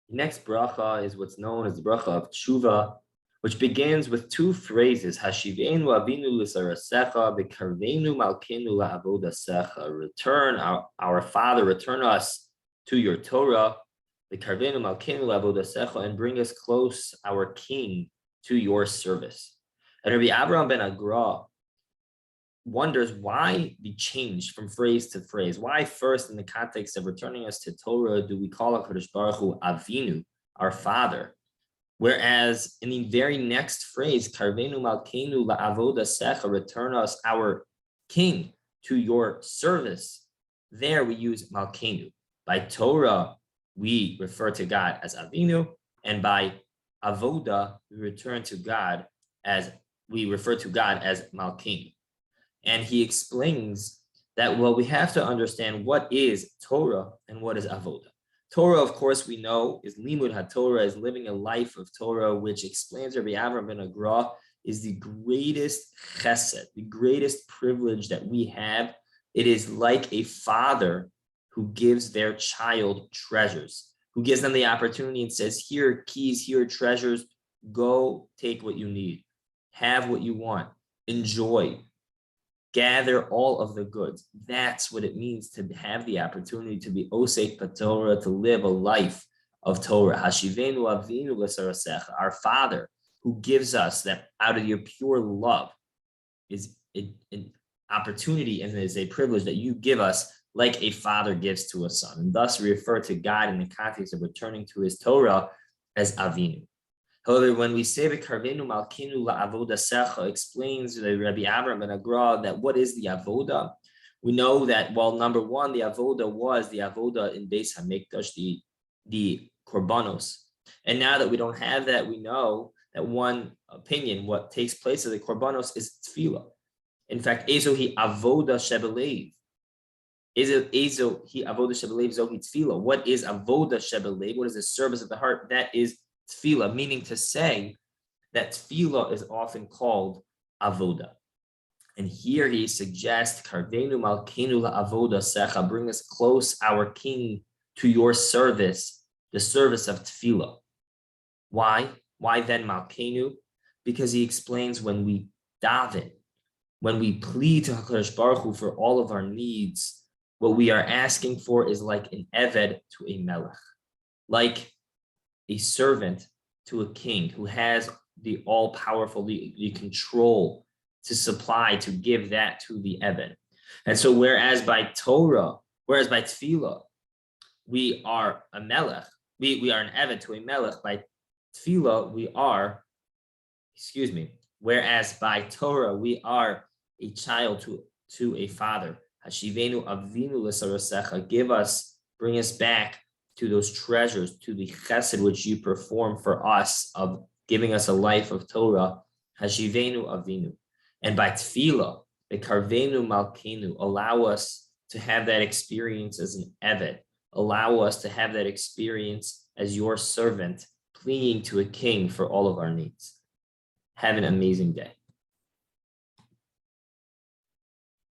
The next bracha is what's known as the bracha of tshuva, which begins with two phrases: Hashiveinu avinu l'sarasecha, v'karveinu malkeinu la'avodasecha. Return our Father, return us to your Torah, v'karveinu malkeinu la'avodasecha, and bring us close, our King, to your service. And Rabbi Avraham ben Agra wonders why the change from phrase to phrase. Why first, in the context of returning us to Torah, do we call HaKadosh Baruch Hu Avinu, our Father? Whereas in the very next phrase, Karvenu Malkeinu La'avoda Secha, return us, our King, to your service, there we use Malkeinu. By Torah, we refer to God as Avinu, and by Avoda, we refer to God as Malkeinu. And he explains that, well, we have to understand what is Torah and what is Avoda. Torah, of course, we know is Limud HaTorah, is living a life of Torah, which explains Rabbi Avraham ben Agra is the greatest chesed, the greatest privilege that we have. It is like a father who gives their child treasures, who gives them the opportunity and says, here are keys, here are treasures, go take what you need, have what you want, enjoy. Gather all of the goods. That's what it means to have the opportunity to be osek Torah, to live a life of Torah. Hashiveinu avinu l'sarasecha. Our Father, who gives us that out of your pure love, is an opportunity and is a privilege that you give us, like a father gives to a son. And thus we refer to God in the context of returning to his Torah as Avinu. However, when we say Karvenu Malkeinu La'avoda Secha, explains the Rabbi Avraham ben Agra that what is the Avoda? We know that, well, number one, the Avoda was the Avoda in Beis HaMikdash, the Korbanos. And now that we don't have that, we know that one opinion, what takes place of the Korbanos is Tefillah. In fact, Ezo hi Avoda Shebelev. Ezo hi Avoda Shebelev Zohi Tefillah. What is Avoda Shebelev? What is the service of the heart? That is Tefillah, meaning to say that Tefillah is often called Avoda. And here he suggests, Karvenu Malkeinu La'avoda Secha, bring us close, our King, to your service, the service of Tefillah. Why? Why then Malkeinu? Because he explains when we daven, when we plead to HaKadosh Baruch Hu for all of our needs, what we are asking for is like an Eved to a Melech, like a servant to a king who has the all-powerful, the control to supply, to give that to the Eved. And so whereas by Tefillah, we are a Melech, we are an Eved to a Melech, by Tefillah, whereas by Torah, we are a child to a father. Hashiveinu avinu l'sarasecha, bring us back to those treasures, to the chesed which you perform for us of giving us a life of Torah, Hashiveinu avinu. And by tefillah, the karvenu malkeinu, allow us to have that experience as an eved, allow us to have that experience as your servant, pleading to a king for all of our needs. Have an amazing day.